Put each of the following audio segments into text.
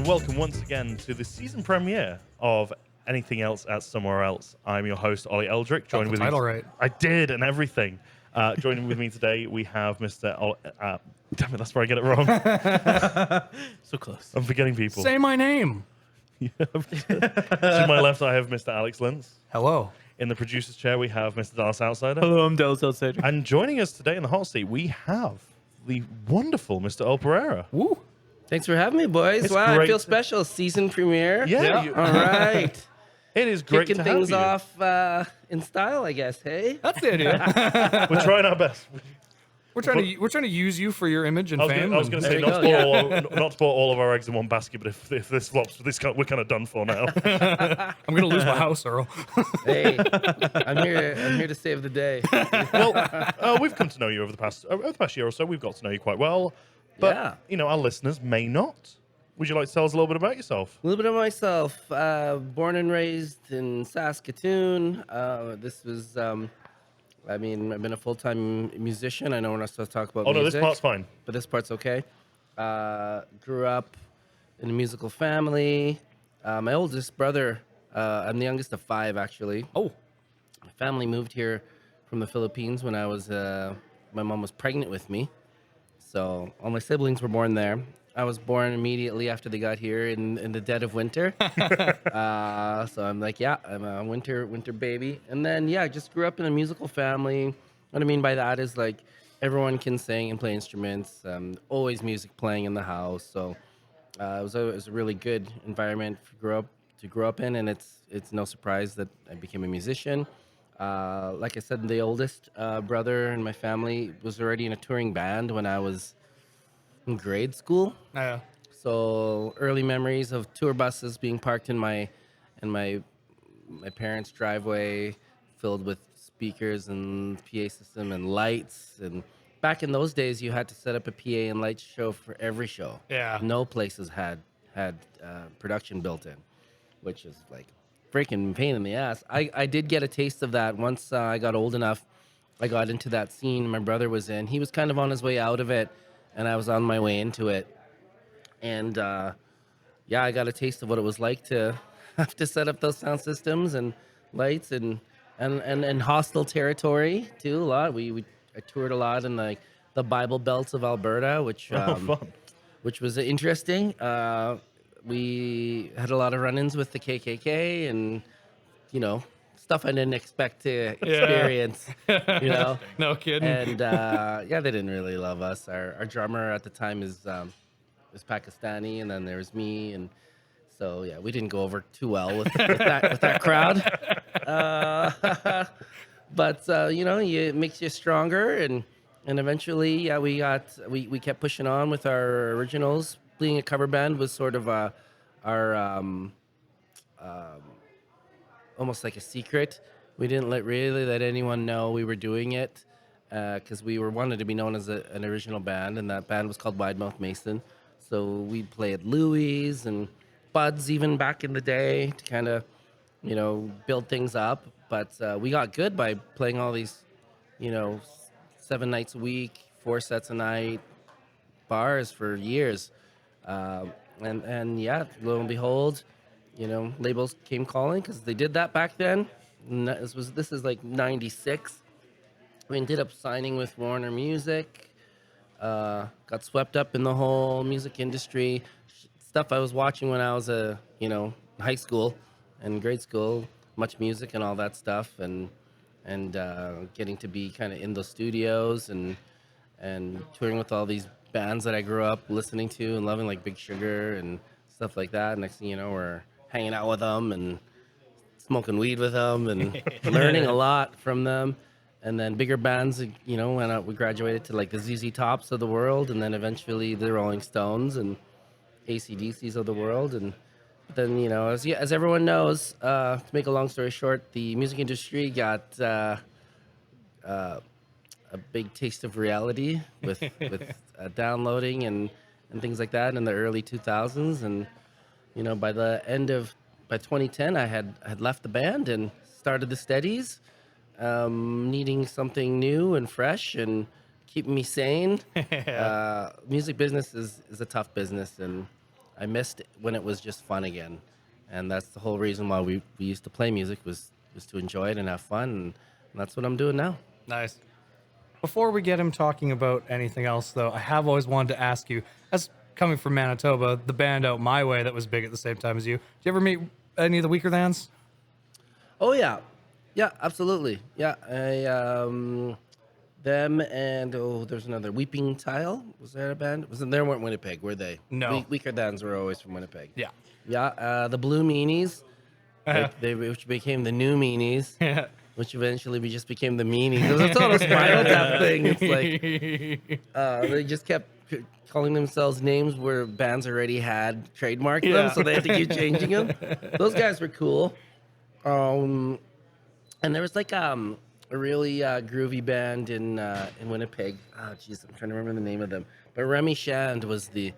and welcome once again to the season premiere of Anything Else at Somewhere Else. I'm your host, Olli Eldrick. Got the title right. I did, and everything. Joining with me today, we have Mr. Damn it, that's where I get it wrong. So close. I'm forgetting people. Say my name. To my left, I have Mr. Alex Lints. Hello. In the producer's chair, we have Mr. Dallasoutsyder. Hello, I'm dallasoutsyder. And joining us today in the hot seat, we have the wonderful Mr. Earl Pereira. Woo. Thanks for having me, boys. It's Wow, great I feel to- special. Season premiere. Yeah. All right. It is great Kicking to have things you. off in style, I guess. Hey. That's the idea. We're trying our best. We're trying to use you for your image and I fame. was going to There say you not to put all of our eggs in one basket, but if this flops, we're kind of done for now. I'm gonna lose my house, Earl. Hey, I'm here to save the day. Well, we've come to know you over the past year or so. We've got to know you quite well, but Yeah. our listeners may not. Would you like to tell us a little bit about yourself? A little bit of myself. Born and raised in Saskatoon. This was, I've been a full-time musician. I know we're not supposed to talk about Oh no, music. this part's fine. But this part's okay. Grew up in a musical family. My oldest brother, I'm the youngest of 5, actually. Oh, My family moved here from the Philippines when I was, my mom was pregnant with me. So all my siblings were born there. I was born immediately after they got here in the dead of winter. So I'm like, yeah, I'm a winter baby. And then, yeah, I just grew up in a musical family. What I mean by that is like everyone can sing and play instruments. Always music playing in the house. So it was a really good environment to grow up in, and it's no surprise that I became a musician. Like I said, the oldest brother in my family was already in a touring band when I was in grade school. yeah. So early memories of tour buses being parked in my parents' driveway, filled with speakers and PA system and lights. And back in those days, you had to set up a PA and light show for every show. Yeah. No places had production built in, which is like freaking pain in the ass. I did get a taste of that once I got old enough. I got into that scene my brother was in. He was kind of on his way out of it, and I was on my way into it. And yeah, I got a taste of what it was like to have to set up those sound systems and lights and hostile territory too. A lot. I toured a lot in the Bible belts of Alberta, which was interesting. We had a lot of run-ins with the KKK and stuff I didn't expect to experience. No kidding. And yeah, they didn't really love us. Our drummer at the time is Pakistani, and then there's me, and so yeah, we didn't go over too well with that crowd. But it makes you stronger, and eventually, yeah, we kept pushing on with our originals. Being a cover band was sort of our almost like a secret. We didn't really let anyone know we were doing it because we wanted to be known as an original band, and that band was called Wide Mouth Mason. So we play at Louie's and Bud's even back in the day to kind of, build things up. But we got good by playing all these, 7 nights a week, 4 sets a night, bars for years. And yeah, lo and behold, labels came calling because they did that back then. And this is like 96. We ended up signing with Warner Music. Got swept up in the whole music industry, stuff I was watching when I was high school and grade school, much music and all that stuff, and getting to be kind of in those studios and touring with all these bands that I grew up listening to and loving, like Big Sugar and stuff like that. Next thing you know, we're hanging out with them and smoking weed with them and learning a lot from them. And then bigger bands, when we graduated to like the ZZ Tops of the world, and then eventually the Rolling Stones and AC/DCs of the world. And then, as everyone knows, to make a long story short, the music industry got a big taste of reality with downloading and things like that in the early 2000s. And, by 2010, I had left the band and started the Steadies. Needing something new and fresh and keeping me sane. Music business is a tough business, and I missed when it was just fun again, and that's the whole reason why we used to play music was to enjoy it and have fun, and that's what I'm doing now. Nice. Before we get him talking about anything else, though, I have always wanted to ask you, as coming from Manitoba, the band Out My Way that was big at the same time as you, did you ever meet any of the Weaker Thans? Oh yeah, yeah, absolutely. Yeah, them and there's another Weeping Tile. Was that a band? They weren't Winnipeg, were they? No. Weaker Thans were always from Winnipeg. Yeah. Yeah, the Blue Meanies, which became the New Meanies, Yeah. which eventually just became the Meanies. It was a total Spinal Tap thing. It's like they just kept calling themselves names where bands already had trademarked them, so they had to keep changing them. Those guys were cool. And there was like a really groovy band in Winnipeg. Oh, jeez, I'm trying to remember the name of them. But Remy Shand was the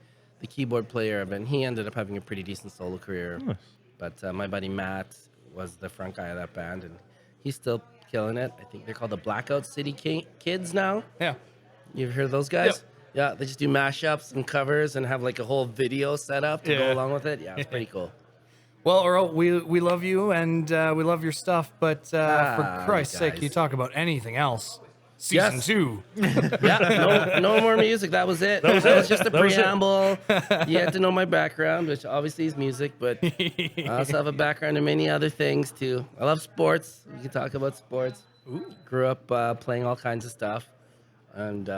keyboard player of it, and he ended up having a pretty decent solo career. Nice. But my buddy Matt was the front guy of that band, and he's still killing it. I think they're called the Blackout City Kids now. Yeah. You've heard of those guys? Yep. Yeah, they just do mashups and covers and have like a whole video set up to Yeah. go along with it. Yeah, it's pretty cool. Well, Earl, we love you and we love your stuff, but for Christ's sake, guys. can you talk about anything else? Season Yes. 2. Yeah, no more music. That was it. That was just a preamble. You had to know my background, which obviously is music, but I also have a background in many other things too. I love sports. We can talk about sports. Grew up playing all kinds of stuff, and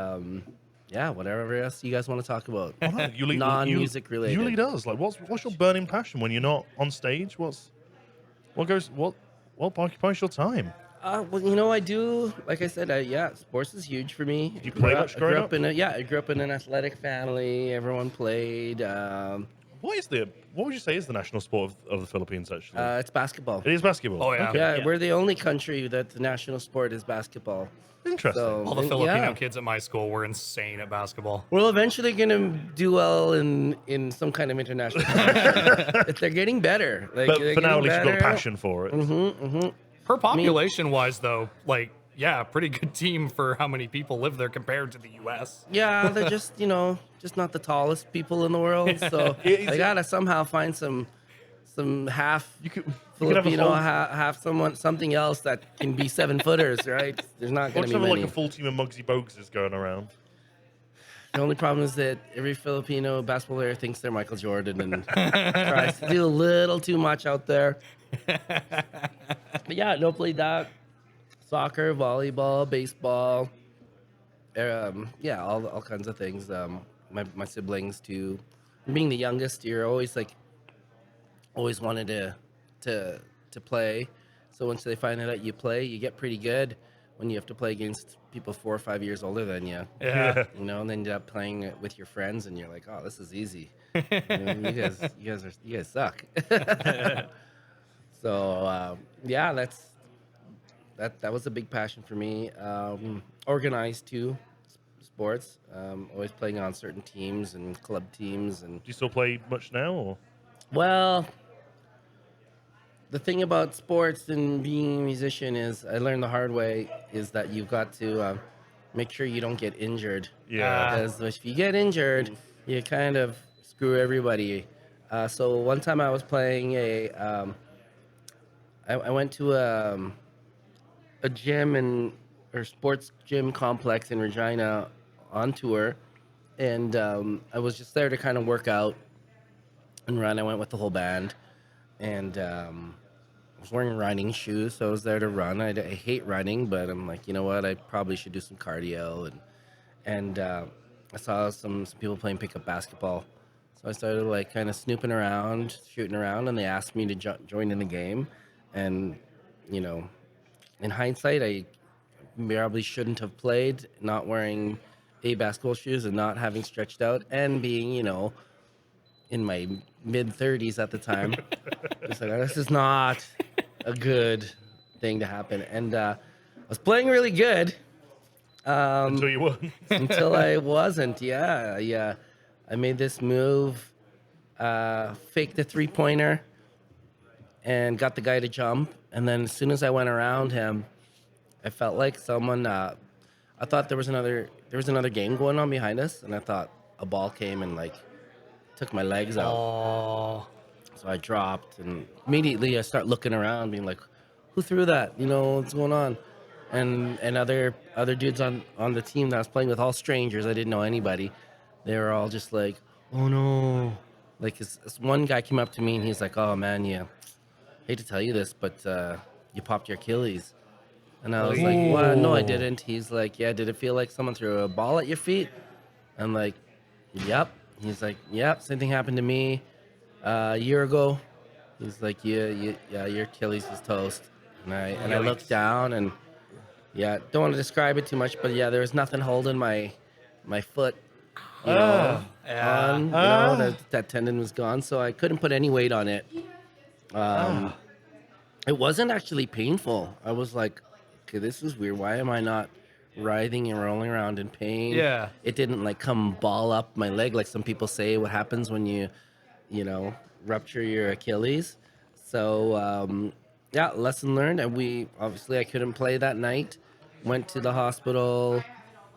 yeah, whatever else you guys want to talk about. You lead- Non-music you- related. You lead us. Like, what's your burning passion when you're not on stage? What occupies your time? Well, I do. Like I said, sports is huge for me. Did you play much growing up? I grew up in an athletic family. Everyone played. What would you say is the national sport of the Philippines? Actually, It's basketball. it is basketball. Oh, yeah. Okay. Yeah, we're the only country that the national sport is basketball. Interesting. So, All the and- Filipino yeah. kids at my school were insane at basketball. We're eventually gonna do well in some kind of international competition. They're getting better. Like, But they're for now, at getting least you've got a better. passion for it. Per population wise, though, like, yeah, pretty good team for how many people live there compared to the U.S. Yeah, they're just just not the tallest people in the world. So Is they it- gotta somehow find some half You could have a Filipino, whole, have something else that can be 7-footers, right? There's not or gonna just be have many. like a full team of Muggsy Bogues going around. The only problem is that every Filipino basketball player thinks they're Michael Jordan and tries to do a little too much out there. But yeah, no, played that. Soccer, volleyball, baseball. Yeah, all kinds of things. My siblings too. Being the youngest, you're always always wanted to play. So once they find out you play, you get pretty good when you have to play against people 4 or 5 years older than you. Yeah. And then you end up playing with your friends, and you're like, "Oh, this is easy." You guys suck. So yeah, that was a big passion for me. Organized too, sports. Always playing on certain teams and club teams, and Do you still play much now? Or? well, the thing about sports and being a musician is I learned the hard way is that you've got to make sure you don't get injured. Yeah. Because if you get injured, you kind of screw everybody. So one time I was playing I went to a gym or sports gym complex in Regina on tour, and I was just there to kind of work out and run. I went with the whole band, and I was wearing running shoes, so I was there to run. I hate running, but I'm like, you know what? I probably should do some cardio, and I saw some people playing pickup basketball, so I started like kind of snooping around, shooting around, and they asked me to join in the game, and in hindsight, I probably shouldn't have played, not wearing basketball shoes and not having stretched out, and being in my mid-30s at the time. It's like, this is not a good thing to happen. And I was playing really good Until you won. until I wasn't. Yeah. I made this move, faked the three-pointer, and got the guy to jump. And then as soon as I went around him, I felt like someone. I thought there was another game going on behind us, and I thought a ball came and like took my legs out. Oh, So I dropped, and immediately I start looking around, being like, "Who threw that? You know, what's going on?" And other dudes on the team that I was playing with, all strangers. I didn't know anybody. They were all just like, "Oh no!" Like this one guy came up to me and he's like, "Oh man, yeah, hate to tell you this, but you popped your Achilles." And I was like, "What? No, I didn't." He's like, "Yeah, did it feel like someone threw a ball at your feet?" I'm like, "Yep." He's like, "Yep, same thing happened to me a year ago." He's like, yeah, your Achilles is toast." And I looked down, and yeah, don't want to describe it too much, but yeah, there was nothing holding my foot, you know, on. You know, that tendon was gone, so I couldn't put any weight on it. It wasn't actually painful. I was like, okay, this is weird. Why am I not writhing and rolling around in pain? Yeah. It didn't like come ball up my leg like some people say what happens when you know, rupture your Achilles. So yeah, lesson learned. And I couldn't play that night. Went to the hospital.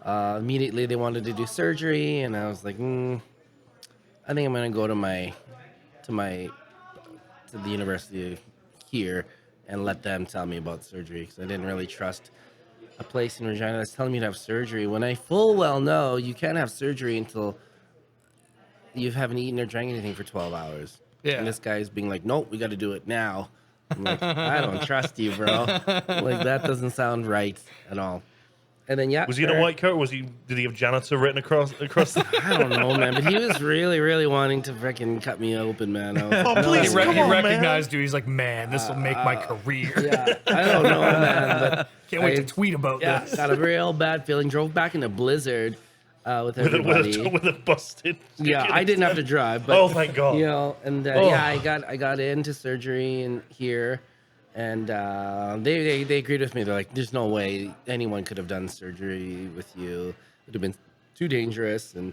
Immediately they wanted to do surgery, and I was like, I think I'm gonna go to the university here and let them tell me about surgery, because I didn't really trust a place in Regina that's telling me to have surgery when I full well know you can't have surgery until you haven't eaten or drank anything for 12 hours. Yeah. And this guy's being like, "Nope, we got to do it now." I'm like, "I don't trust you, bro. Like, that doesn't sound right at all." And then, yeah. Was he in a white coat? Or did he have janitor written across the... I don't know, man. But he was really, really wanting to freaking cut me open, man. I was like, please, no, come he on, recognized you. He's like, man, this will make my career. yeah, I don't know, man. But Can't wait to tweet about yeah, this. got a real bad feeling. Drove back in a blizzard with everybody. with a busted... Yeah, I didn't have to drive. But, Oh, thank God. You know, and yeah, I got into surgery in here, and they agreed with me. They're like, "There's no way anyone could have done surgery with you. It would have been too dangerous." And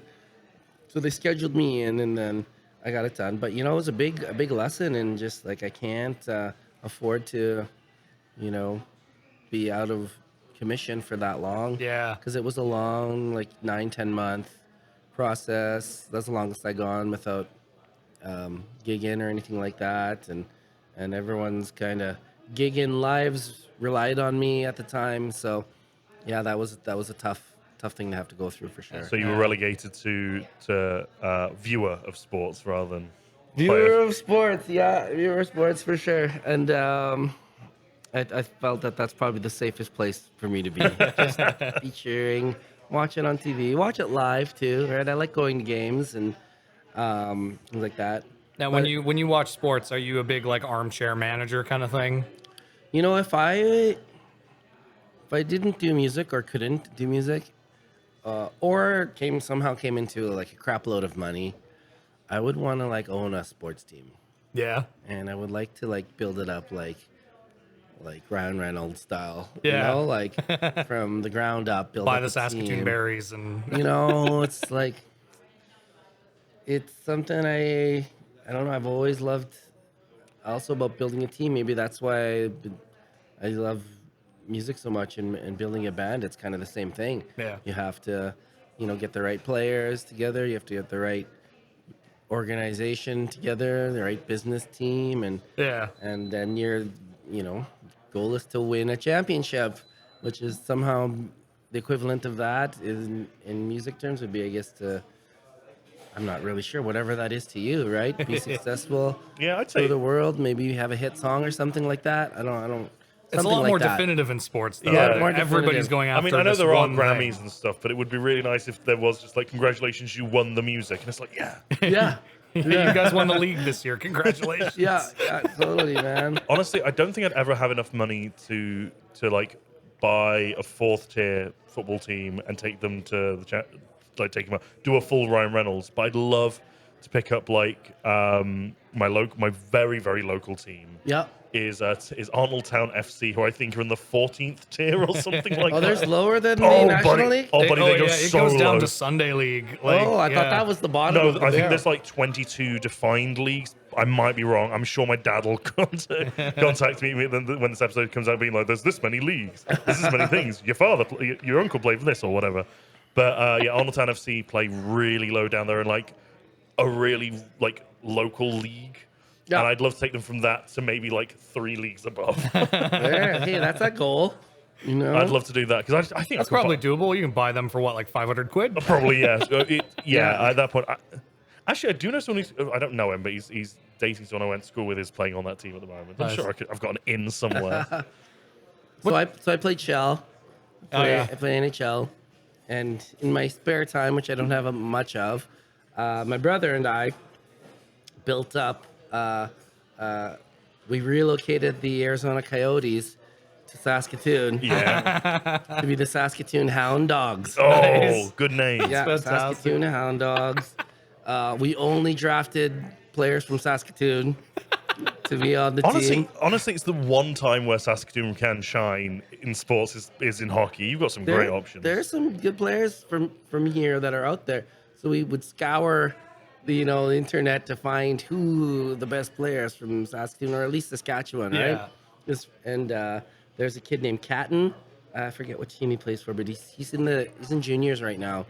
so they scheduled me in, and then I got it done. But you know, it was a big lesson, and just like I can't afford to, you know, be out of commission for that long. Yeah. Because it was a long, like 9-10 month process. That's the longest I gone without gigging or anything like that, and everyone's kind of gigging lives relied on me at the time. So yeah, that was a tough thing to have to go through for sure. So you were relegated to viewer of sports rather than Viewer of sports, yeah, viewer of sports for sure. And I felt that that's probably the safest place for me to be. Just be cheering, watch it on TV, watch it live too, right? I like going to games and things like that. Now, when you watch sports, are you a big like armchair manager kind of thing? You know, if I didn't do music or couldn't do music, or somehow came into like a crap load of money, I would want to like own a sports team, Yeah. and I would like to like build it up like Ryan Reynolds style, Yeah. you know, like from the ground up, build Buy up the a Saskatoon team. berries and You know, it's like it's something I don't know. I've always loved also about building a team. Maybe that's why I love music so much and building a band. It's kind of the same thing. Yeah. You have to, you know, get the right players together. You have to get the right organization together, the right business team, and yeah. and then your, you know, goal is to win a championship, which is somehow the equivalent of that in music terms would be, I guess, I'm not really sure, whatever that is to you, right? Be successful. Yeah, I'd to say the world. Maybe you have a hit song or something like that. I don't. It's a something lot like more that. definitive in sports, though. Yeah, more Everybody's definitive. going I after. mean, I know this there are one Grammys thing. and stuff, but it would be really nice if there was just like, congratulations, you won the music. And it's like, yeah. Yeah. You guys won the league this year. Congratulations. Yeah, totally, man. Honestly, I don't think I'd ever have enough money to like buy a 4th tier football team and take them to take them out, do a full Ryan Reynolds. But I'd love to pick up like my very, very local team. Yeah. Is Arnoldtown FC, who I think are in the 14th tier or something like Oh, that. there's lower than the Oh, National buddy. League? Oh, buddy, they go it so goes down low. to Sunday League. Like, Oh, I thought yeah. that was the bottom. No, of the I think barrel. there's like 22 defined leagues. I might be wrong. I'm sure my dad will contact me when this episode comes out, being like, "There's this many leagues. There's this many things. Your uncle played for this or whatever." But yeah, Arnoldtown FC play really low down there, and like a really like local league. Yeah. And I'd love to take them from that to maybe like 3 leagues above. Yeah, hey, that's a goal. You know, I'd love to do that because I think That's I could probably doable. You can buy them for what, like 500 quid? probably yeah. Yeah. At that point, actually, I do know someone. I don't know him, but he's dating someone I went to school with. Is playing on that team at the moment. I'm Nice. sure I've got an in somewhere. so I played Shell. yeah. I play NHL, and in my spare time, which I don't have much of, my brother and I built up. We relocated the Arizona Coyotes to Saskatoon Yeah. to be the Saskatoon Hound Dogs. Oh, Nice. good name. Yeah, fantastic. Saskatoon Hound Dogs. We only drafted players from Saskatoon to be on the team. Honestly, it's the one time where Saskatoon can shine in sports is in hockey. You've got some great options. There's some good players from here that are out there. So we would scour the internet to find who the best players from Saskatoon or at least Saskatchewan, Yeah. right? There's a kid named Catton. I forget what team he plays for, but he's in juniors right now,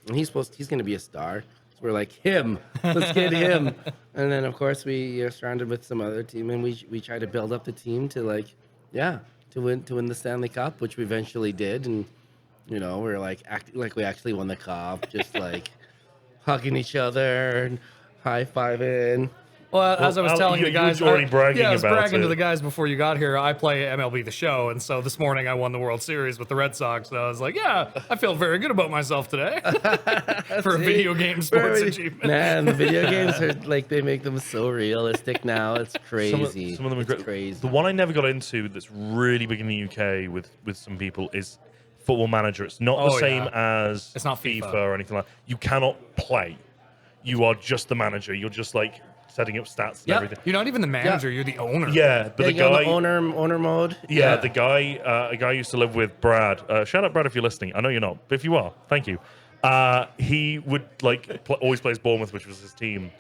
and he's going to be a star. So we're like him. Let's get him. And then of course we are surrounded with some other team, and we try to build up the team to win the Stanley Cup, which we eventually did, and we're like acting like we actually won the cup, just like hugging each other and high-fiving. Well, as I was Al, telling you- the you were guys, already bragging yeah, I was about bragging to it. the guys before you got here. I play MLB The Show, and so this morning I won the World Series with the Red Sox. So I was like, yeah, I feel very good about myself today for a video game sports achievement. Man, the video games are like, they make them so realistic now. It's Some crazy. of them are It's great. crazy. The one I never got into that's really big in the UK with some people is Football Manager. It's not the Oh, same yeah. as It's not FIFA. or anything like that. You cannot play. You are just the manager. You're just like setting up stats and Yep. everything. You're not even the manager; you're the owner. Yeah, but Yeah, the you go guy, on the owner mode. yeah, the guy, a guy I used to live with, Brad. Shout out, Brad, if you're listening. I know you're not, but if you are, thank you. He would like always plays Bournemouth, which was his team.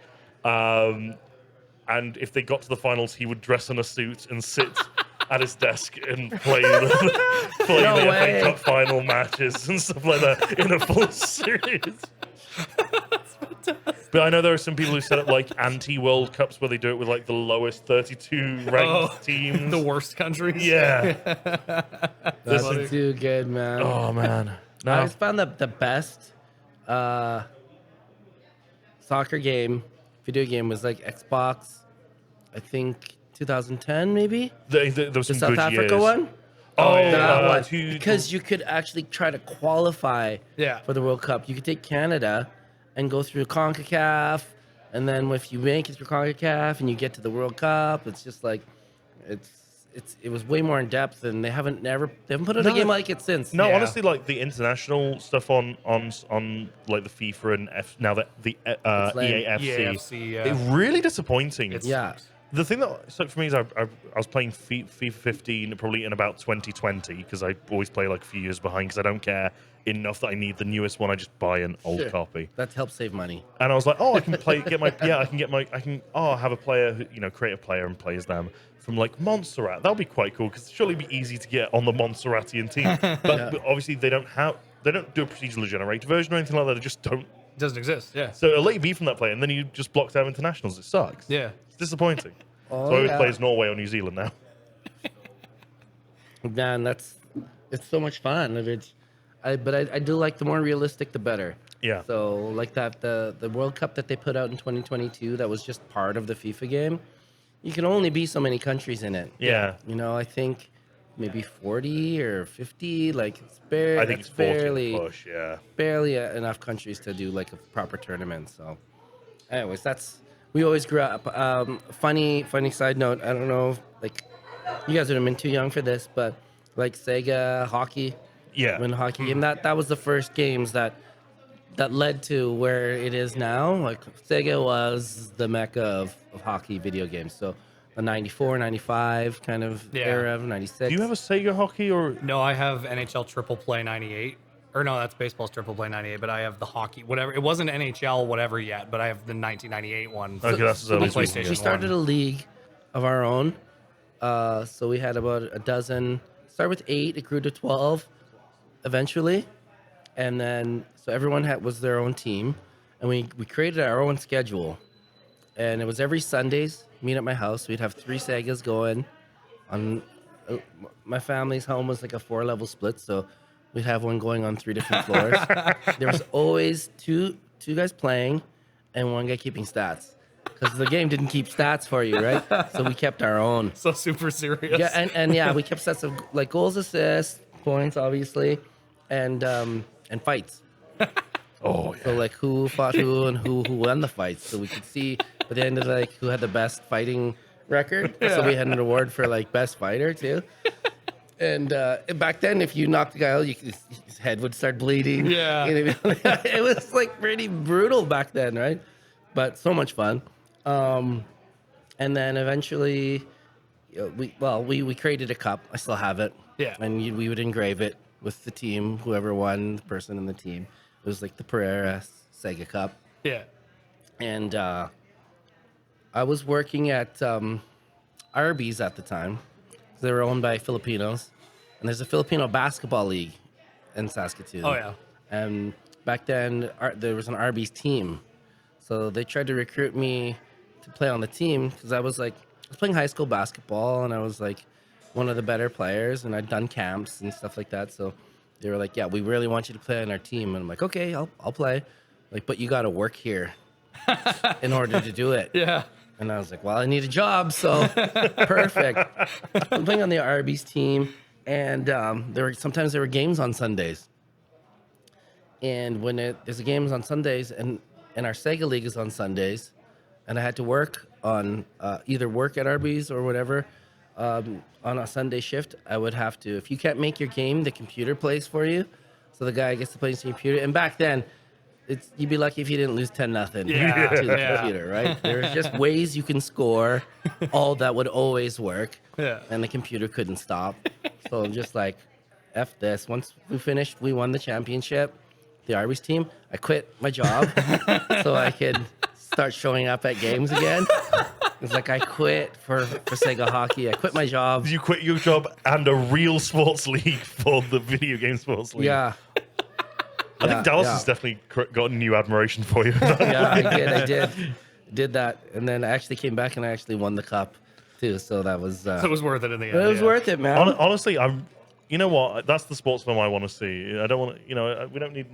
And if they got to the finals, he would dress in a suit and sit at his desk and play the way. FA Cup final matches and stuff like that in a full suit. But I know there are some people who set up like anti-World Cups where they do it with like the lowest 32 ranked teams. The worst countries. Yeah. That's funny. too good, man. Oh man. I No. always found the best soccer game, video game was like Xbox. I think 2010 maybe. There was The some South good Africa years. one. Oh, That one. two- Because you could actually try to qualify Yeah. for the World Cup. You could take Canada and go through CONCACAF, and then if you make it through CONCACAF and you get to the World Cup, it's just like it was way more in depth, and they haven't put out a No. game like it since. No, Yeah. honestly, like the international stuff on like the FIFA and now the lame. EAFC, EAFC, yeah. it's really disappointing. Yeah. The thing that sucked for me is I was playing FIFA 15 probably in about 2020 because I always play like a few years behind because I don't care enough that I need the newest one. I just buy an old Sure. copy. That helps save money. And I was like, oh, I can have a player who, create a player and plays them from like Montserrat. That'll be quite cool because surely it'd be easy to get on the Montserratian team. But obviously they don't do a procedurally generated version or anything like that. They just don't. It doesn't exist. Yeah. So it'll let you be from that player, and then you just block down internationals. It sucks. Yeah. It's disappointing. Oh, So I always yeah. play as Norway or New Zealand now. Man, it's so much fun. But I do like the more realistic, the better. Yeah. So like the World Cup that they put out in 2022, that was just part of the FIFA game. You can only be so many countries in it. Yeah. I think maybe 40 or 50. Like it's I think it's 40 push. Yeah. barely enough countries to do like a proper tournament. So, anyways, we always grew up. Funny side note. I don't know, like you guys would have been too young for this, but like Sega hockey. Yeah. When hockey game, that was the first games that led to where it is now. Like Sega was the mecca of hockey video games. So the 94, 95 kind of Yeah. era of 96. Do you have a Sega hockey or? No, I have NHL Triple Play 98. Or no, that's baseball's Triple Play 98, but I have the hockey, whatever. It wasn't NHL, whatever yet, but I have the 1998 one. Okay, that's as early as we can PlayStation get. We started a league of our own. So we had about a dozen. Started with 8, it grew to 12 eventually. And then, so everyone was their own team. and we created our own schedule, and it was every Sundays. Meet at my house. We'd have 3 Segas going. On my family's home was like a 4-level split, so we'd have one going on 3 different floors. There was always two guys playing, and 1 guy keeping stats, because the game didn't keep stats for you, right? So we kept our own. So super serious. Yeah, and yeah, we kept stats of like goals, assists, points, obviously, and fights. Oh, yeah. So like who fought who and who won the fights, so we could see at the end of like who had the best fighting record. So we had an award for like best fighter too. And back then, if you knocked the guy out, his head would start bleeding. Yeah. It was like pretty brutal back then, right? But so much fun. And then eventually, we created a cup. I still have it. Yeah. And we would engrave it with the team, whoever won, the person in the team. It was like the Pereira Sega Cup. Yeah. And I was working at Arby's at the time. They were owned by Filipinos. And there's a Filipino basketball league in Saskatoon. Oh, yeah. And back then, there was an Arby's team. So they tried to recruit me to play on the team because I was playing high school basketball, and I was like one of the better players, and I'd done camps and stuff like that. So they were like, yeah, we really want you to play on our team. And I'm like, okay, I'll play. Like, but you got to work here in order to do it. Yeah. And I was like, well, I need a job, so perfect. I'm playing on the Arby's team, and sometimes there were games on Sundays. And when there's games on Sundays, and our Sega League is on Sundays, and I had to work on either work at Arby's or whatever on a Sunday shift, I would have to. If you can't make your game, the computer plays for you, so the guy gets to play on the computer. And back then, you'd be lucky if you didn't lose 10-0 to the computer, right? There's just ways you can score. All that would always work, and the computer couldn't stop. So I'm just like, F this. Once we finished, we won the championship, the Arby's team. I quit my job so I could start showing up at games again. It's like I quit for Sega Hockey. I quit my job. You quit your job and a real sports league for the video game sports league. Yeah. I think Dallas has definitely got a new admiration for you. Yeah, I did that, and then I actually came back and I actually won the cup too. So that was. So it was worth it in the end. It was worth it, man. Honestly, you know what? That's the sports film I want to see. I don't want to. We don't need.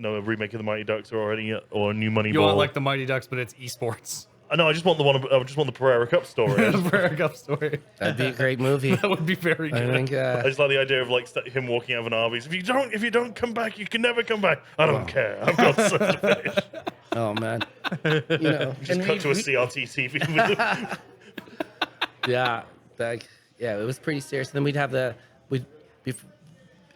A remake of the Mighty Ducks or a new Moneyball. You want like the Mighty Ducks, but it's esports. No, I just want the Pereira Cup story. The Pereira Cup story. That'd be a great movie. That would be very good. I think. I just like the idea of like him walking out of an Arby's. If you don't come back, you can never come back. I don't care. I've got so to finish. Oh man. Just cut to a CRT TV. Yeah, it was pretty serious. Then we'd have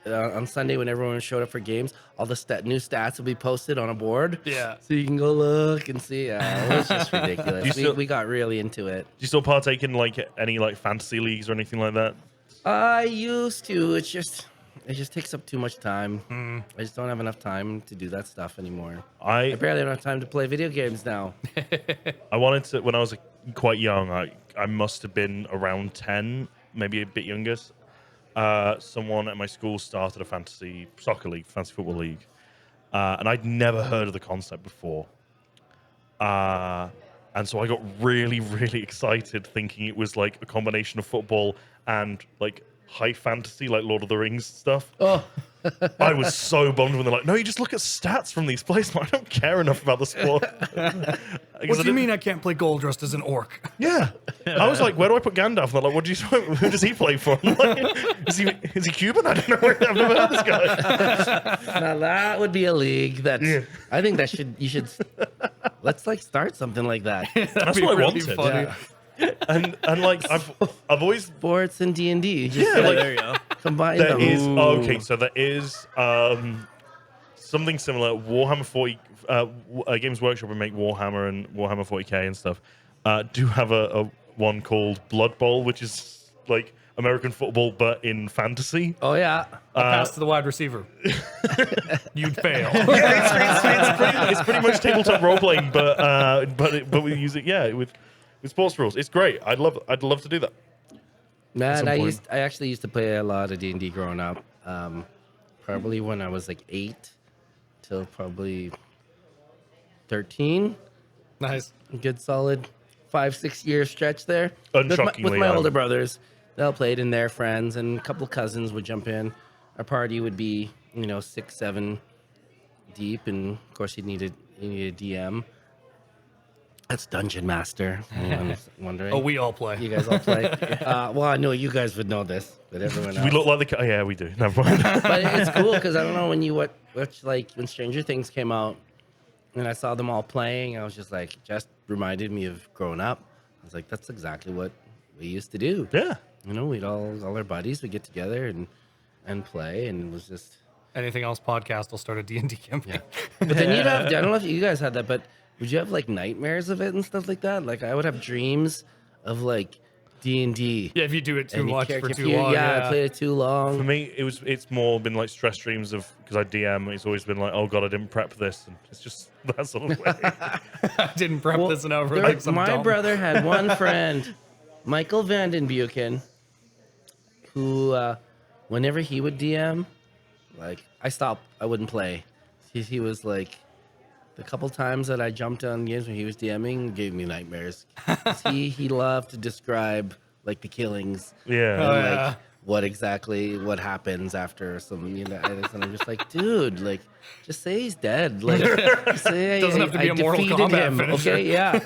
on Sunday when everyone showed up for games, all the new stats would be posted on a board. Yeah. So you can go look and see. It was just ridiculous. We got really into it. Do you still partake in like any like fantasy leagues or anything like that? I used to. It just takes up too much time. I just don't have enough time to do that stuff anymore. I barely have enough time to play video games now. I wanted to when I was quite young. I must have been around 10, maybe a bit younger. Someone at my school started a fantasy soccer league, fantasy football league, and I'd never heard of the concept before. And so I got really, really excited, thinking it was like a combination of football and like high fantasy, like Lord of the Rings stuff. Oh. I was so bummed when they're like, no, you just look at stats from these players. I don't care enough about the sport. What do you mean I can't play goal dressed as an orc? Yeah. I was like, where do I put Gandalf? And they're like, who does he play for? I'm like, is he Cuban? I don't know. I've never heard this guy. Now that would be a league I think you should let's like start something like that. That's what I wanted. Funny. Yeah. And like I've always Sports and D&D. there you go. Combine there them. is so there is something similar. Warhammer 40 Games Workshop would make Warhammer and Warhammer 40k and stuff. Do have a one called Blood Bowl, which is like American football but in fantasy. Oh yeah. Pass to the wide receiver. You'd fail. Yeah, it's pretty much tabletop role playing, but we use it with sports rules. It's great. I'd love to do that. Man, I actually used to play a lot of D&D growing up. Probably when I was like 8 till probably 13. Nice. A good solid 5-6 year stretch there. With Unshockingly, my older brothers, they all played, and their friends, and a couple of cousins would jump in. Our party would be, 6, 7 deep, and of course you need a DM. That's Dungeon Master. Anyone's wondering? Oh, we all play. You guys all play? Well, I know you guys would know this, but everyone else. We look like oh, yeah, we do. Never mind. But it's cool because I don't know when you watch like when Stranger Things came out, and I saw them all playing. I was just like, just reminded me of growing up. I was like, that's exactly what we used to do. Yeah. We'd all our buddies would get together and play, and it was just. Anything else podcast will start a D&D campaign. Yeah. But then you'd have, I don't know if you guys had that, but would you have like nightmares of it and stuff like that? Like I would have dreams of like D&D. Yeah, if you do it too much for too I long. played it too long. For me, it's more been like stress dreams of because I DM. It's always been like, oh god, I didn't prep this, and it's just that sort of way. I didn't prep this and over. My brother had one friend, Michael Vandenbuchen, who whenever he would DM, like I wouldn't play. He was like, the couple times that I jumped on games when he was DMing gave me nightmares. he loved to describe like the killings. Yeah. And, like what happens after some edits, and I'm just like, dude, like just say he's dead. Like just say Doesn't have to be I a Mortal defeated Kombat him. finisher. Okay, yeah.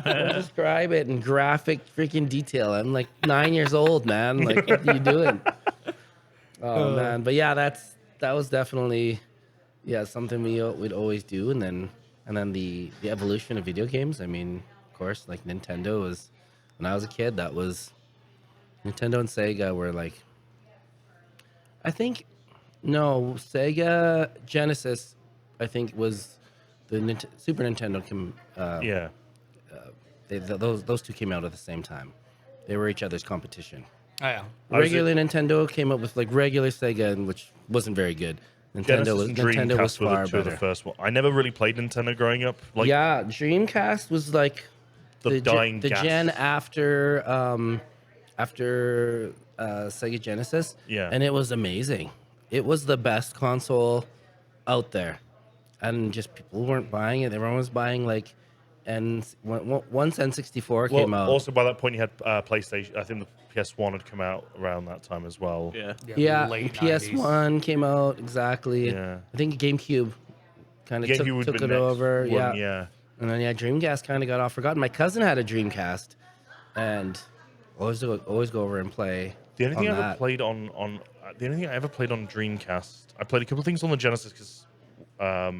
Don't describe it in graphic freaking detail. I'm like 9 years old, man. Like what are you doing? Oh man. But yeah, that was definitely something we'd always do, and then the evolution of video games. I mean, of course, like Nintendo was when I was a kid. That was Nintendo and Sega were like, I think, no, Sega Genesis, I think was the Super Nintendo. Yeah. Those two came out at the same time. They were each other's competition. Oh, yeah. Regular Nintendo came up with like regular Sega, which wasn't very good. Genesis and Nintendo was Dreamcast were far the two of the better. first one. I never really played Nintendo growing up. Like Yeah, Dreamcast was like the dying the gasp. gen after Sega Genesis. Yeah. And it was amazing. It was the best console out there, and just people weren't buying it. Everyone was buying like, and once N64 came out. Also, by that point, you had PlayStation. I think the PS1 had come out around that time as well. Yeah. Yeah, late PS1 came out exactly. Yeah. I think GameCube kind of GameCube would took have it been next over. one, Yeah. yeah. And then Dreamcast kind of got off forgotten. My cousin had a Dreamcast, and always go over and play. The only thing on I ever that. played on the only thing I ever played on Dreamcast, I played a couple of things on the Genesis because a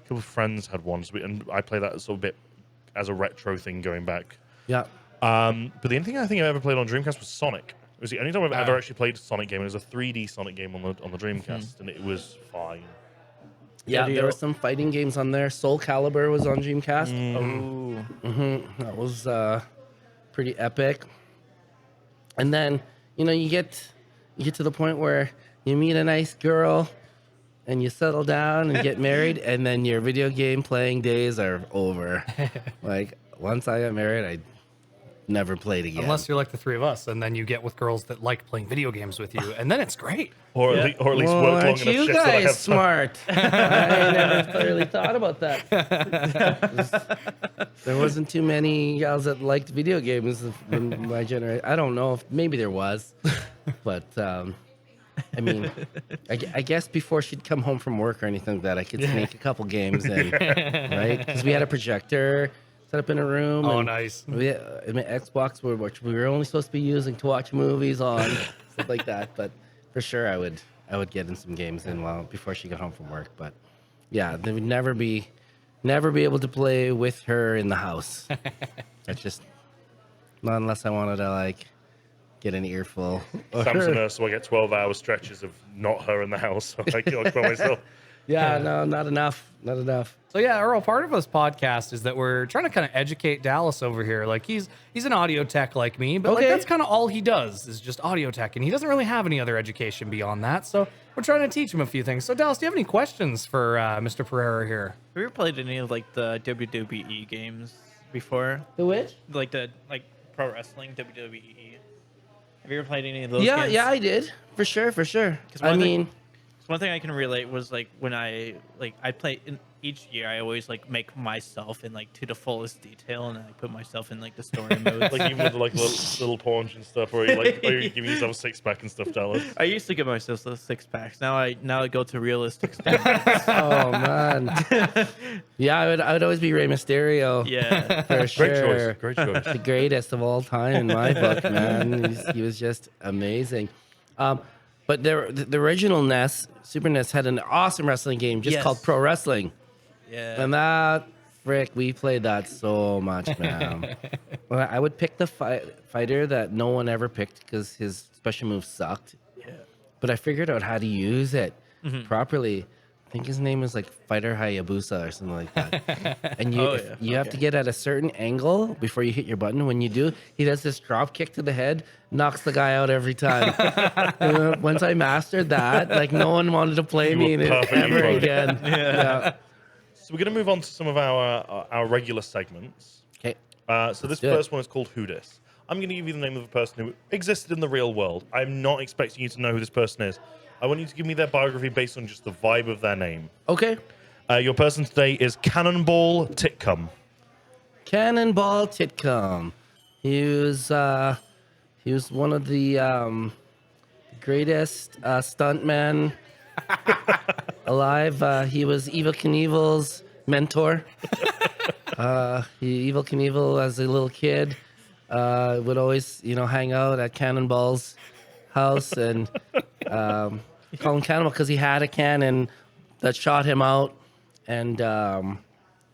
couple of friends had one, and I played that sort of bit as a retro thing going back. Yeah. But the only thing I think I ever played on Dreamcast was Sonic. It was the only time I've ever actually played a Sonic game. It was a 3D Sonic game on the Dreamcast, and it was fine. Yeah, Yeah, there were some fighting games on there. Soul Calibur was on Dreamcast. Oh. That was pretty epic. And then you get to the point where you meet a nice girl, and you settle down and get married, and then your video game playing days are over. Like once I got married, I never played again. Unless you're like the three of us, and then you get with girls that like playing video games with you, and then it's great. Or at least Well, work long aren't enough you shifts that I guys have time. smart? I never really thought about that. There wasn't too many gals that liked video games in my generation. I don't know if maybe there was, but I mean, I guess before she'd come home from work or anything like that, I could sneak a couple games in, right? Because we had a projector set up in a room. Oh, and nice. We had, my Xbox, which we were only supposed to be using to watch movies on, stuff like that. But for sure, I would get in some games before she got home from work. But yeah, they would never be able to play with her in the house. That's just not unless I wanted to like get an earful. Sam's a nurse, so I get 12-hour stretches of not her in the house. So I by myself. Yeah, no, not enough. So yeah, Earl, part of this podcast is that we're trying to kind of educate Dallas over here. Like he's an audio tech like me, but like Okay. that's kind of all he does is just audio tech, and he doesn't really have any other education beyond that. So we're trying to teach him a few things. So Dallas, do you have any questions for Mr. Pereira here? Have you ever played any of like the WWE games before? The which? Like pro wrestling WWE. Have you ever played any of those Yeah, games? yeah, I did for sure. I one of the- mean, one thing I can relate was like when I play in each year, I always like make myself in like to the fullest detail, and I put myself in like the story mode. Like even with like little paunch and stuff, or are you giving yourself a six pack and stuff, Dallas? I used to give myself the 6-packs. Now I go to realistic standards. Oh man. Yeah, I would always be Rey Mysterio. Yeah. For sure. Great choice. The greatest of all time in my book, man. He was just amazing. But the original NES, Super NES, had an awesome wrestling game just Yes. called Pro Wrestling. Yeah. And that, frick, we played that so much, man. Well, I would pick the fighter that no one ever picked because his special moves sucked. Yeah. But I figured out how to use it properly. I think his name is like Fighter Hayabusa or something like that. And you have to get at a certain angle before you hit your button. When you do, he does this drop kick to the head, knocks the guy out every time. Once I mastered that, like no one wanted to play me in it ever again. Yeah. So we're going to move on to some of our regular segments. Okay. So this do it. first one is called Who Dis. I'm going to give you the name of a person who existed in the real world. I'm not expecting you to know who this person is. I want you to give me their biography based on just the vibe of their name. Okay. Your person today is Cannonball Titcomb. Cannonball Titcomb. He was one of the greatest stuntmen alive. He was Evel Knievel's mentor. Evel Knievel, as a little kid, would always, hang out at Cannonball's house and call him Cannonball because he had a cannon that shot him out. And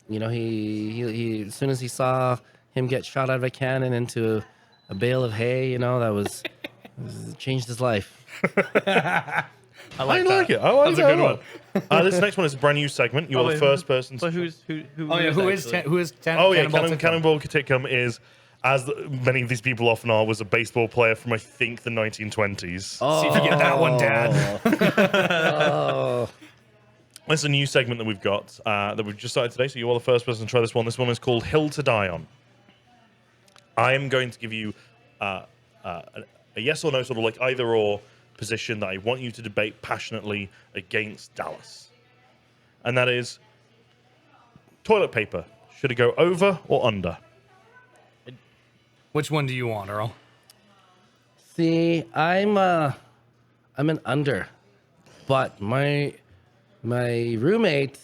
he as soon as he saw him get shot out of a cannon into a bale of hay, it changed his life. I like it. I like That's a good one. This next one is a brand new segment. You're the first person. So who is Cannonball Titcomb is, as many of these people often are, was a baseball player from I think the 1920s. See if you get that one, Dad. Oh. It's a new segment that we've got that we've just started today, so you are the first person to try this one. This one is called Hill to Die On. I am going to give you a yes or no, sort of like either or position that I want you to debate passionately against Dallas. And that is toilet paper. Should it go over or under? Which one do you want, Earl? See, I'm an under, but my roommate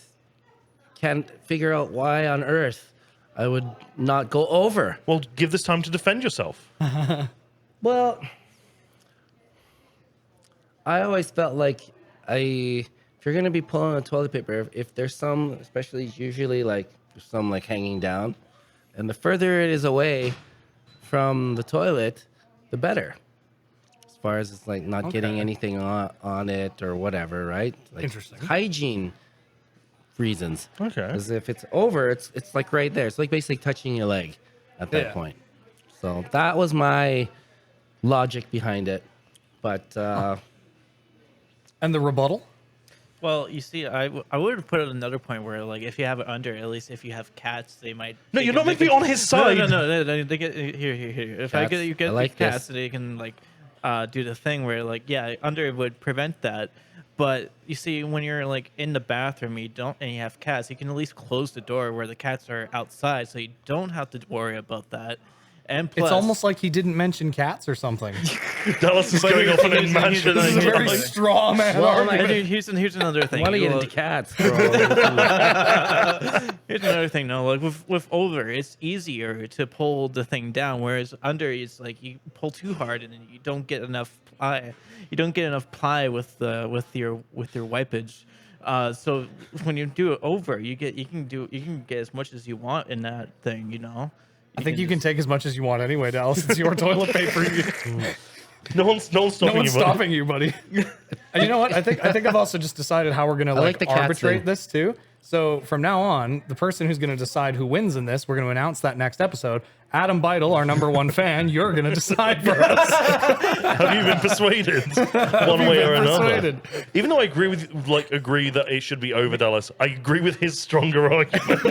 can't figure out why on earth I would not go over. Well, give this time to defend yourself. Well, I always felt like if you're gonna be pulling a toilet paper, if there's some, especially usually like there's some like hanging down, and the further it is away from the toilet, the better. As far as it's like not getting anything on it or whatever, right? Like Interesting. Hygiene reasons. Okay. Because if it's over, it's like right there. It's like basically touching your leg at that Yeah. point. So that was my logic behind it. But And the rebuttal? Well, you see, I would put it another point where, like, if you have it under, at least if you have cats, they might. No, you're not making me on his side. No. They get here. If you get like the cats, this. they can like do the thing where, like, yeah, under would prevent that. But you see, when you're like in the bathroom, and you have cats, you can at least close the door where the cats are outside, so you don't have to worry about that. And plus, It's almost like he didn't mention cats or something. Dallas is going off on a he's mansion. This is a very straw man argument. Here's another thing. I want to get Well, into cats, bro. Here's another thing, though. Like with over, it's easier to pull the thing down, whereas under, it's like you pull too hard and then you don't get enough ply. You don't get enough ply with your wipage. So when you do it over, you can get as much as you want in that thing. I think you can take as much as you want anyway, Dallas. It's your toilet paper. No one's stopping No one's you. buddy. stopping you, buddy. And you know what? I think I've also just decided how we're gonna like the cats arbitrate thing. this too. So from now on, the person who's gonna decide who wins in this, we're gonna announce that next episode. Adam Beidel, our number one fan, you're gonna decide for us. Have you been persuaded one way or another? Persuaded. Even though I agree that it should be over Dallas, I agree with his stronger argument.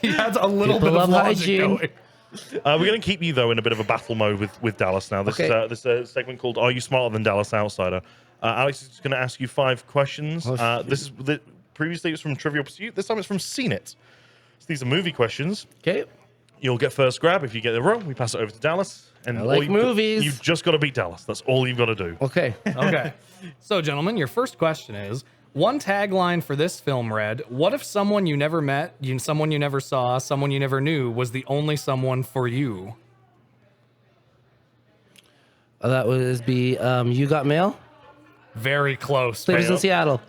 He has a little People bit of love logic hygiene. going. We're going to keep you though in a bit of a battle mode with Dallas now. This Okay. is this segment called "Are You Smarter Than Dallas Outsider?" Alex is going to ask you 5 questions. Oh, This is previously it was from Trivial Pursuit. This time it's from Seen It. So these are movie questions. Okay. You'll get first grab. If you get it wrong, we pass it over to Dallas. And I all like movies. You've just got to beat Dallas. That's all you've got to do. Okay. Okay. So, gentlemen, your first question is, one tagline for this film read, what if someone you never met, someone you never saw, someone you never knew was the only someone for you? That would be You Got Mail? Very close. Sleepers in Mayo. Seattle.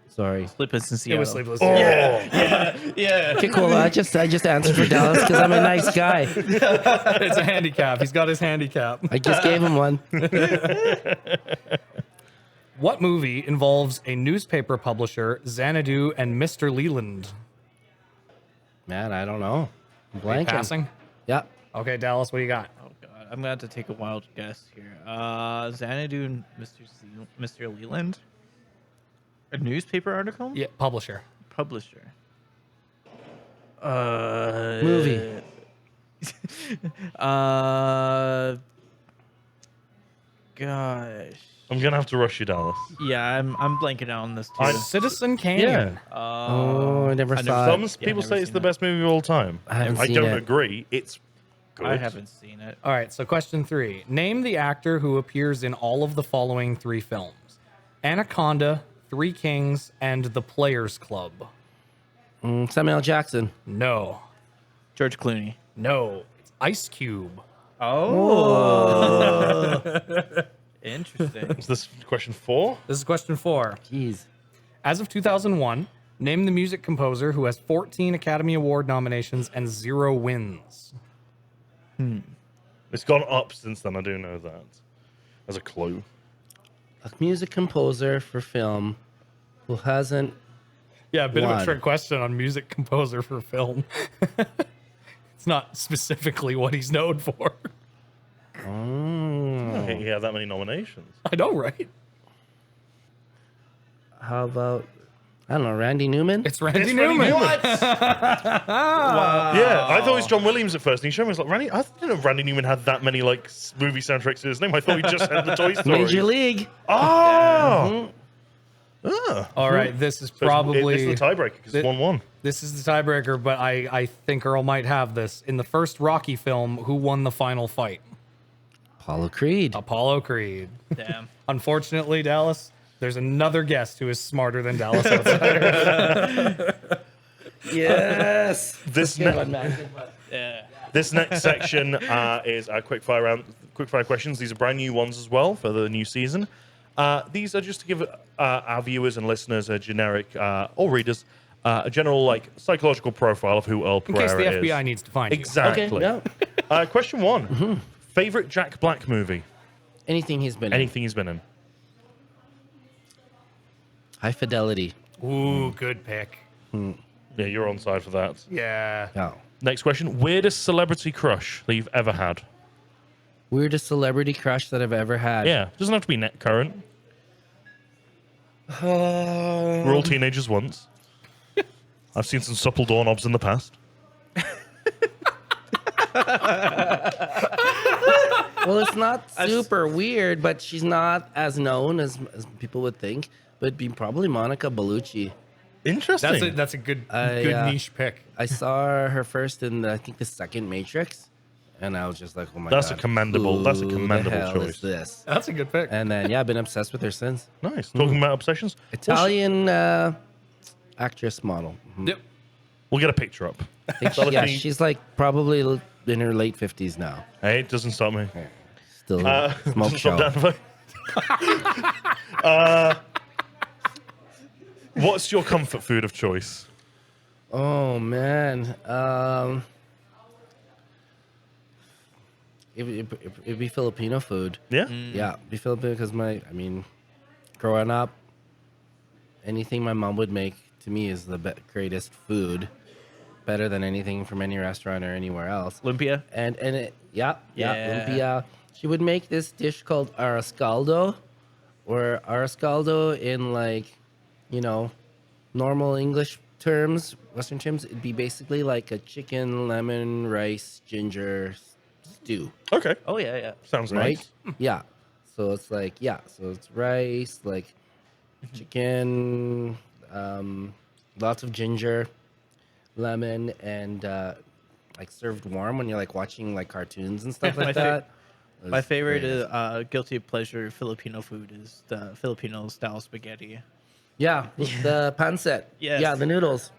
Sorry. Sleepless in It Seattle. was Sleepless. Yeah. Okay, cool. I just answered for Dallas because I'm a nice guy. It's a handicap. He's got his handicap. I just gave him one. What movie involves a newspaper publisher, Xanadu, and Mr. Leland? Man, I don't know. I'm blanking. Passing? Yeah. Okay, Dallas, what do you got? Oh god, I'm gonna have to take a wild guess here. Xanadu and Mr. Leland. A newspaper article? Yeah, publisher. Publisher. Movie. Gosh. I'm going to have to rush you, Dallas. Yeah, I'm blanking out on this too. Citizen Kane. Oh, I never saw Some it. people never say it's seen the it. best movie of all time. I haven't I seen don't it. agree. It's good. I haven't seen it. All right, so question 3. Name the actor who appears in all of the following 3 films. Anaconda, 3 Kings, and The Players Club. Samuel Jackson. No. George Clooney. No. It's Ice Cube. Oh. Interesting. Is this question 4? This is question 4. Jeez. As of 2001, name the music composer who has 14 Academy Award nominations and 0 wins. It's gone up since then. I do know that. As a clue. A music composer for film who hasn't. Yeah, a bit of a One. trick question on music composer for film. It's not specifically what he's known for. He had that many nominations. I know, right? How about, I don't know, Randy Newman? It's Randy Newman. Yeah, I thought it was John Williams at first. And he showed me, I was like, Randy, I didn't know Randy Newman had that many like movie soundtracks to his name. I thought he just had the Toy Story. Major League. Oh! All right, this is So probably it's the tiebreaker because it's 1-1. this is the tiebreaker, but I think Earl might have this. In the first Rocky film, who won the final fight? Apollo Creed. Apollo Creed. Damn. Unfortunately, Dallas, there's another guest who is smarter than Dallas Outsider. Yes. This, Good one, man. Good one. Yeah. this next section is our quickfire round, quickfire questions. These are brand new ones as well for the new season. These are just to give our viewers and listeners a generic, or readers, a general like psychological profile of who Earl In Pereira case the is. FBI needs to find you. Exactly. Okay, yeah. Question 1. Favorite Jack Black movie? Anything he's been in. Anything he's been in? High Fidelity. Ooh, good pick. Yeah, you're on side for that. Yeah. No. Next question. Weirdest celebrity crush that you've ever had? Weirdest celebrity crush that I've ever had. Yeah, doesn't have to be net current. We're all teenagers once. I've seen some supple doorknobs in the past. Well, it's not super weird, but she's not as known as people would think. But it'd be probably Monica Bellucci. Interesting. That's a good I, niche pick. I saw her first in, I think, the second Matrix. And I was just like, oh my That's God. a commendable- that's a who the commendable hell choice. is this? That's a good pick. And then, yeah, I've been obsessed with her since. Nice. Talking about obsessions. Italian actress model. Mhm. Yep. We'll get a picture up. I think That'll yeah, be- she's like probably in her late 50s now. Hey, it doesn't stop me. Still smoke Doesn't show. stop what's your comfort food of choice? Oh man, it'd be Filipino food. Yeah? Yeah, be Filipino because growing up, anything my mom would make to me is the greatest food, better than anything from any restaurant or anywhere else. Lumpia. And it, yeah, Yeah. lumpia. She would make this dish called arroscaldo, or arroscaldo in normal English terms, Western terms. It'd be basically like a chicken, lemon, rice, ginger stew, Okay. Oh yeah, yeah. Sounds right? nice. Yeah. So it's like, yeah, so it's rice, like chicken, lots of ginger, lemon, and like served warm when you're like watching like cartoons and stuff My like fa- that. My It's favorite very is nice. guilty pleasure Filipino food is the Filipino style spaghetti. Yeah, with the pancit. Yes. Yeah, the noodles.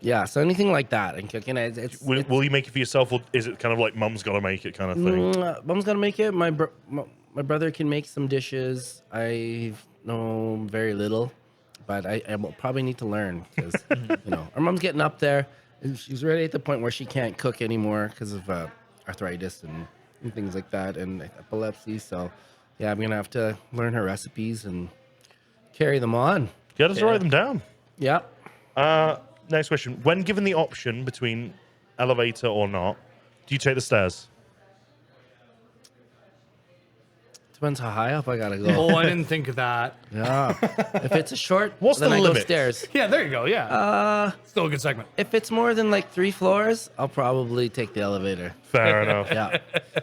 Yeah, so anything like that and cooking it, Will you make it for yourself, or is it kind of like mum's got to make it kind of thing? Mom's gonna make it. My brother can make some dishes. I know very little, but I will probably need to learn because our mom's getting up there, and she's already at the point where she can't cook anymore because of arthritis and things like that and epilepsy. So yeah, I'm gonna have to learn her recipes and carry them on. Yeah, just write them down. Yeah. Next question. When given the option between elevator or not, do you take the stairs? Depends how high up I gotta go. Oh, I didn't think of that. Yeah. If it's a short, What's then the I limit? go stairs. Yeah, there you go. Yeah. Still a good segment. If it's more than like 3 floors, I'll probably take the elevator. Fair enough. Yeah.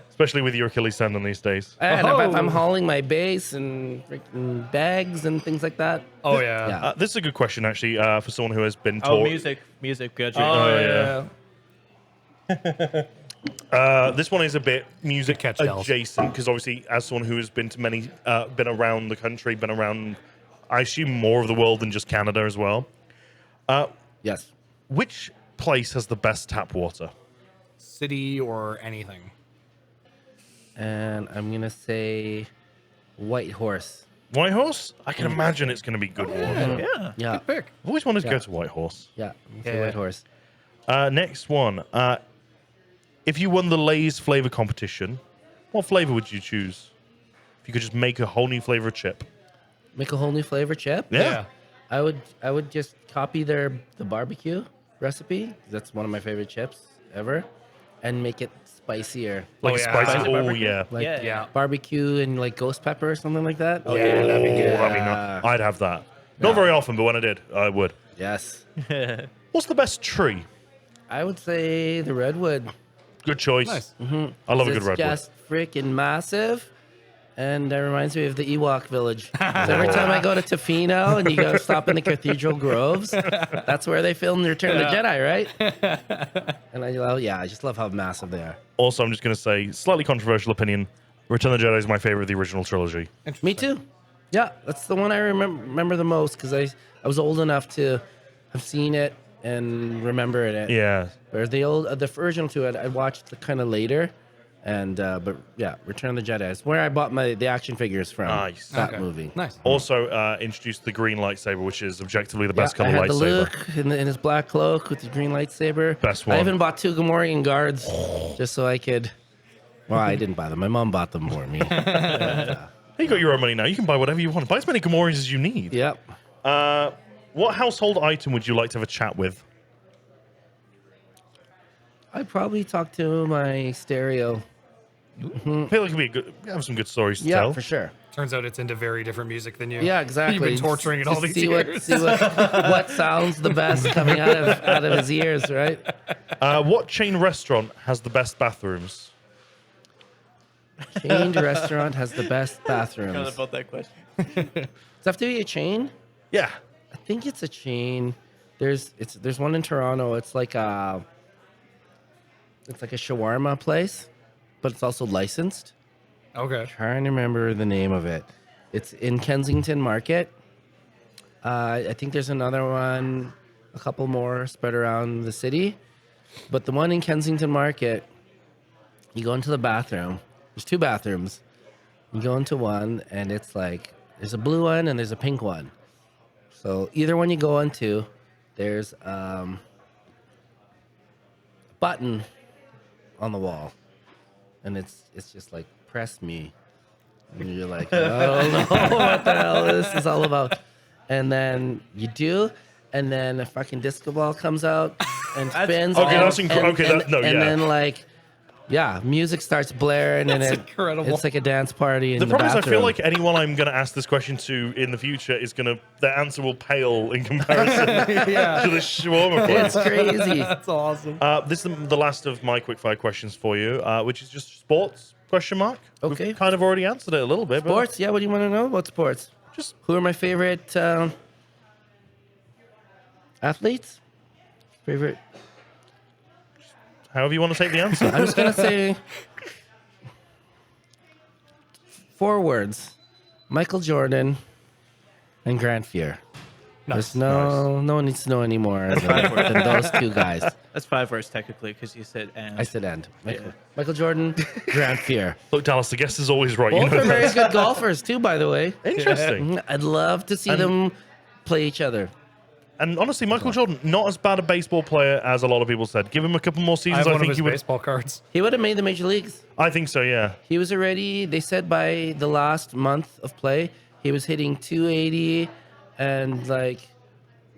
Especially with your Achilles tendon these days. And if I'm Oh. hauling my bass and freaking bags and things like that. Oh, yeah. Yeah. This is a good question, actually, for someone who has been Oh, taught. music, good. Oh, yeah. yeah. This one is a bit music catch, Dells. adjacent because obviously, as someone who has been to many, been around the country, been around, I assume more of the world than just Canada as well. Yes. Which place has the best tap water? City or anything. And I'm going to say White Horse. White Horse? I can imagine it's going to be good water. Yeah. Yeah. Pick. I've always wanted to go Yeah. to White Horse. Yeah. I'm gonna say Yeah. White Horse. Next one. If you won the Lay's flavor competition, what flavor would you choose? If you could just make a whole new flavor of chip. Make a whole new flavor chip. Yeah. I would just copy the barbecue recipe. That's one of my favorite chips ever. And make it spicier. Like Oh, a yeah. spicy. Spicy Oh, pepper? yeah. Like Yeah. barbecue and like ghost pepper or something like that. Yeah, that'd be Oh, good. that'd be nice. I'd have that. Not Yeah. very often, but when I did, I would. Yes. What's the best tree? I would say the redwood. Good choice. Nice. I love a good It's redwood. just freaking massive. And that reminds me of the Ewok village. So every time I go to Tofino and you go stop in the Cathedral Groves, that's where they filmed Return of the Jedi, right? And I just love how massive they are. Also, I'm just going to say, slightly controversial opinion, Return of the Jedi is my favorite of the original trilogy. Me too. Yeah, that's the one I remember the most because I was old enough to have seen it and remember it. Yeah. Or the original two I watched kind of later, and but yeah, Return of the Jedi is where I bought the action figures from. Nice. That Okay. movie. Nice. Also, introduced the green lightsaber, which is objectively the best I color had the lightsaber. Luke in his black cloak with the green lightsaber. Best I one. even bought 2 Gamorrean guards just so I could. Well, I didn't buy them. My mom bought them for me. You got your own money now. You can buy whatever you want. Buy as many Gamorreans as you need. Yep. What household item would you like to have a chat with? I'd probably talk to my stereo. I feel like it could be have some good stories to Yeah, tell. for sure. Turns out it's into very different music than you. Yeah, exactly. You've been torturing it all Just these see years. what sounds the best coming out of his ears, right? What chain restaurant has the best bathrooms? Chained restaurant has the best bathrooms. Forgot about that question. Does it have to be a chain? Yeah. I think it's a chain. There's one in Toronto. It's like a shawarma place, but it's also licensed. Okay. Trying to remember the name of it. It's in Kensington Market. I think there's another one, a couple more spread around the city. But the one in Kensington Market, you go into the bathroom. There's 2 bathrooms. You go into one, and it's like, there's a blue one and there's a pink one. So either one you go into, there's a button on the wall. And it's just like, press me. And you're like, I don't know what the hell this is all about. And then you do, and then a fucking disco ball comes out and spins. Okay, and, that's and, okay, and, that- no, and yeah. then like yeah, music starts blaring and That's it, incredible. it's like a dance party in The the problem is, I bathroom. feel like anyone I'm going to ask this question to in the future is going to, their answer will pale in comparison to the shawarma It's place. crazy. That's awesome. This is the last of my quickfire questions for you, which is just sports, question mark. Okay. We've kind of already answered it a little bit. Sports? Yeah, what do you want to know about sports? Just Who are my favorite athletes? Favorite? however you want to take the answer. I'm just gonna say 4 words: Michael Jordan and Grant Fuhr. Nice. There's no one needs to know any more than those 2 guys. That's 5 words technically because you said and. I said and. Michael Jordan, Grant Fuhr. Look, Dallas, the guest is always right. You Both know are very that. good golfers too, by the way. Interesting. I'd love to see them play each other. And honestly, Michael Jordan, not as bad a baseball player as a lot of people said. Give him a couple more I seasons, have I one of think his he would. baseball cards. He would have made the major leagues. I think so, yeah. He was already, they said by the last month of play, he was hitting 280 and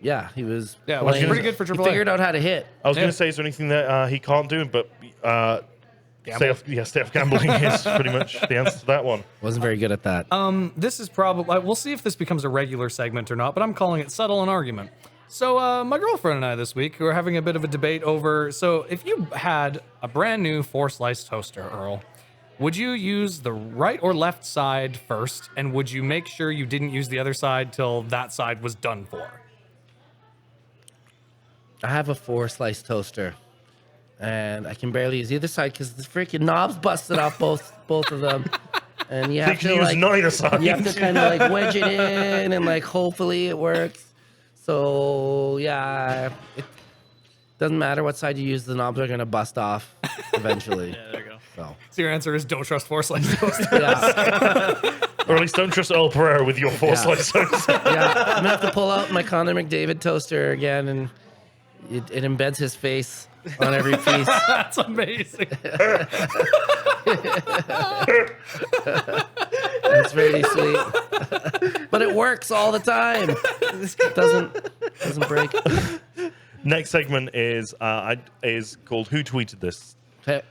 yeah, he was. Yeah, it was playing- pretty good for He AAA. figured out how to hit. I was Yeah. going to say, is there anything that he can't do? But stay off gambling is pretty much the answer to that one. Wasn't very good at that. This is probably, we'll see if this becomes a regular segment or not, but I'm calling it Settle an Argument. So my girlfriend and I this week were having a bit of a debate over, so if you had a brand new 4-slice toaster, Earl, would you use the right or left side first, and would you make sure you didn't use the other side till that side was done for? I have a 4-slice toaster, and I can barely use either side because the freaking knobs busted off both of them. And you You have can to use neither side. you have to kind of wedge it in, and hopefully it works. So yeah, it doesn't matter what side you use, the knobs are gonna bust off eventually. Yeah, there you go. So So your answer is don't trust 4-slice toaster. yeah, Or at least don't trust Earl Pereira with your 4-slice toast. yeah, I'm gonna have to pull out my Connor McDavid toaster again, and it embeds his face on every piece. That's amazing. It's really sweet, but it works all the time. It doesn't break. Next segment is called Who Tweeted This? Okay.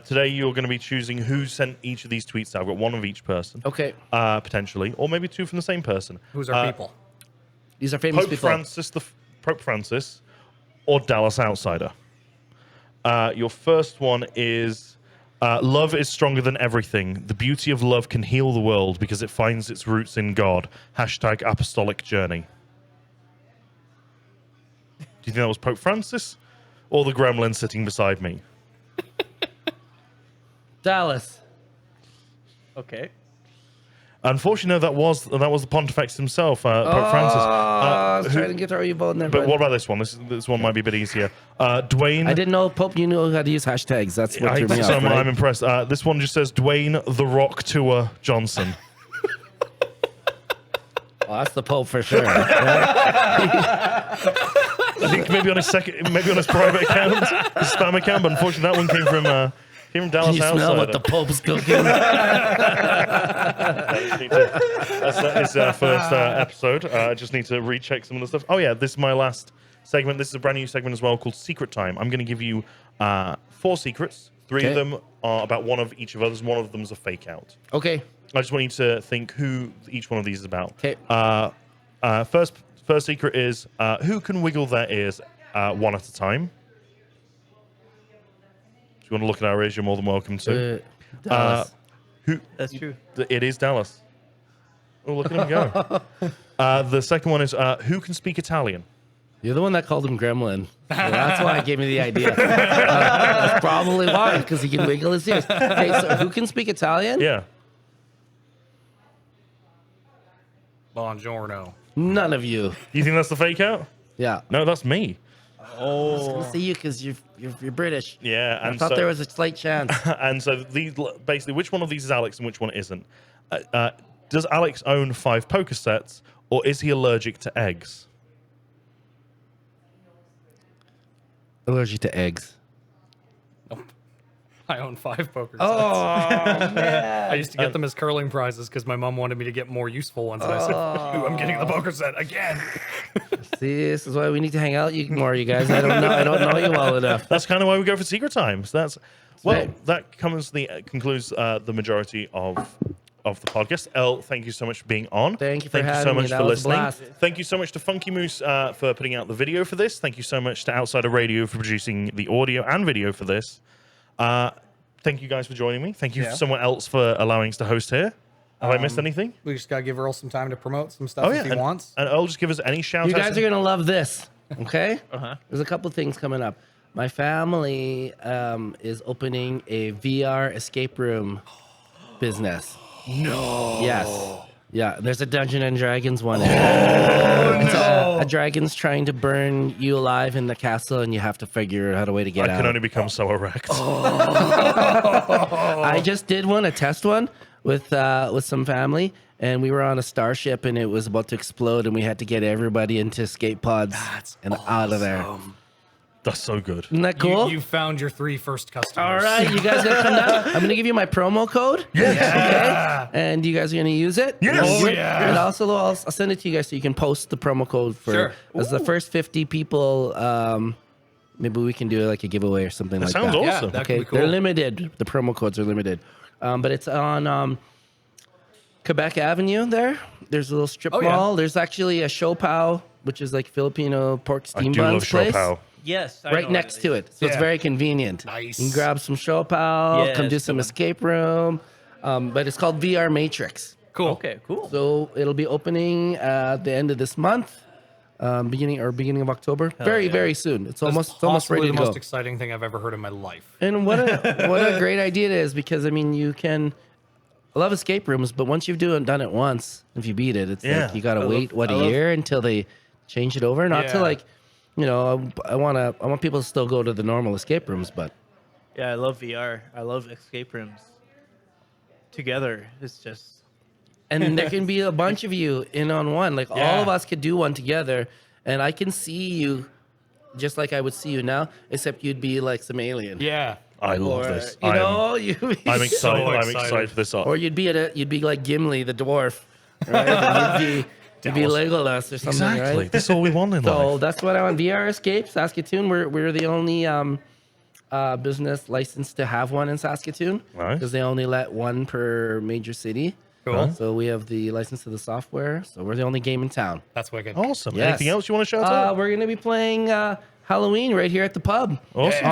Today you're going to be choosing who sent each of these tweets out. I've got one of each person. Okay. Potentially. Or maybe 2 from the same person. Who's our people? These are famous Pope people. Pope Francis or Dallas Outsider. Your first one is love is stronger than everything. The beauty of love can heal the world because it finds its roots in God. # apostolic journey. Do you think that was Pope Francis or the gremlin sitting beside me? Dallas. Okay. Unfortunately, that was the Pontifex himself, Pope Francis. I was trying to get our vote in there, But what about this one? This one might be a bit easier. Dwayne. I didn't know Pope. You knew how to use hashtags. That's what threw me off. I'm Right? impressed. This one just says Dwayne the Rock Tour Johnson. Oh, that's the Pope for sure. I think maybe on his private account, his spam account. But unfortunately, that one came from Dallas Can you smell what Outsider. the Pope's cooking? That's his first episode. I just need to recheck some of the stuff. Oh yeah, this is my last segment. This is a brand new segment as well called Secret Time. I'm going to give you 4 secrets. 3 of them are about one of each of others. One of them is a fake out. Okay. I just want you to think who each one of these is about. Okay. First secret is who can wiggle their ears one at a time. If you want to look at our ears, you're more than welcome to. Dallas. Who? That's true. It is Dallas. Oh, look at him go. The second one is who can speak Italian. You're the one that called him Gremlin. So that's why I gave me the idea. That's probably why, because he can wiggle his ears. Okay, so who can speak Italian? Yeah. Buongiorno. None of you. You think that's the fake out? Yeah. No, that's me. I was gonna say you because you're British. Yeah, I and thought so, there was a slight chance. and so these basically, which one of these is Alex and which one isn't? Does Alex own 5 poker sets, or is he allergic to eggs? Allergic to eggs. I own 5 poker sets. Oh man! I used to get them as curling prizes because my mom wanted me to get more useful ones. And I said, "Phew, I'm getting the poker set again." See, this is why we need to hang out more, you guys. I don't know you well enough. That's kind of why we go for secret times. Well, right. that concludes the majority of the podcast. Elle, thank you so much for being on. Thank you for so having me. much That for was a listening. blast. Thank you so much to Funky Moose for putting out the video for this. Thank you so much to Outsider Radio for producing the audio and video for this. Thank you guys for joining me. Thank you for someone else for allowing us to host here. Have I missed anything? We just gotta give Earl some time to promote some stuff if he wants. And Earl, just give us any shout You outs. guys are gonna love this. Okay. There's a couple things coming up. My family is opening a VR escape room business. No. Yes. Yeah. There's a Dungeons and Dragons one. A dragon's trying to burn you alive in the castle, and you have to figure out a way to get I out. can only become so erect. I just did a test one with some family, and we were on a starship, and it was about to explode, and we had to get everybody into escape pods out of there. That's so good. Isn't that cool? You found your 3 first customers. All right, you guys gotta come down. I'm gonna give you my promo code. Yes. Okay. And you guys are gonna use it. Yes. Oh, yeah. And also, I'll send it to you guys so you can post the promo code for Sure. as the first 50 people. Maybe we can do like a giveaway or something like sounds that. awesome. Yeah, that could Okay, be cool. they're limited. The promo codes are limited, but it's on Quebec Avenue. There's a little strip Oh, yeah. mall. There's actually a Shopao, which is like Filipino pork I steam do love buns place. Shopao. Yes. Right next to it, so it's Yeah. very convenient. Nice. You can grab some Shopao, Yeah, come do it's some good. escape room, but it's called VR Matrix. Cool. Okay, cool. So it'll be opening at the end of this month, beginning of October. Very soon. It's almost Possibly ready the to go. most exciting thing I've ever heard in my life. And what a great idea it is, because I mean I love escape rooms, but once you've done it once, if you beat it, it's like you gotta wait a year until they change it over. Not to Yeah. like, I want people to still go to the normal escape rooms, but Yeah, I love VR. I love escape rooms. Together, it's just and there can be a bunch of you in on one. Like Yeah. all of us could do one together, and I can see you just like I would see you now, except you'd be like some alien. Yeah. I love Or, this. I'm I'm excited. So I'm excited. excited for this. Or you'd be like Gimli the dwarf, right? And you'd be Legolas or something, Exactly. right? That's all we want in So life. that's what I want. VR Escape, Saskatoon. We're the only business licensed to have one in Saskatoon, Nice. because they only let one per major city. Cool. So we have the license to the software. So we're the only game in town. That's wicked. Awesome. Yes. Anything else you want to shout out? We're gonna be playing Halloween right here at the pub. Awesome.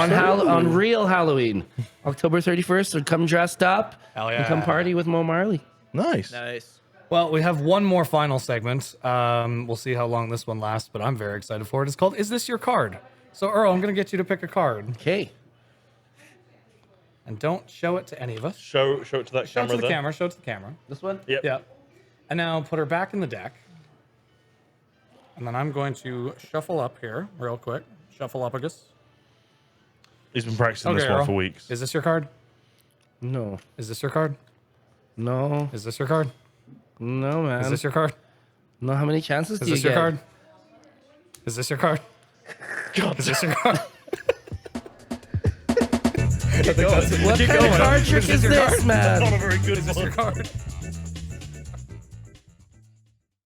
On real Halloween, October 31st. So come dressed up Hell and come yeah. party with Mo Marley. Nice. nice. Well, we have one more final segment. We'll see how long this one lasts, but I'm very excited for it. It's called Is This Your Card? So, Earl, I'm going to get you to pick a card. Okay. And don't show it to any of us. Show it to that Show it camera to the there. camera. Show it to the camera. This one. Yep. Yeah. And now put her back in the deck. And then I'm going to shuffle up here real quick. Shuffle upagus. He's been practicing Okay, this one Earl. for weeks. Is this your card? No. Is this your card? No. Is this your card? No, man. Is this your card? No. How many chances Is do you this get? your card? Is this your card? Is this your card? What kind of card trick is your this, card? man? Not a very good Is this one. your card?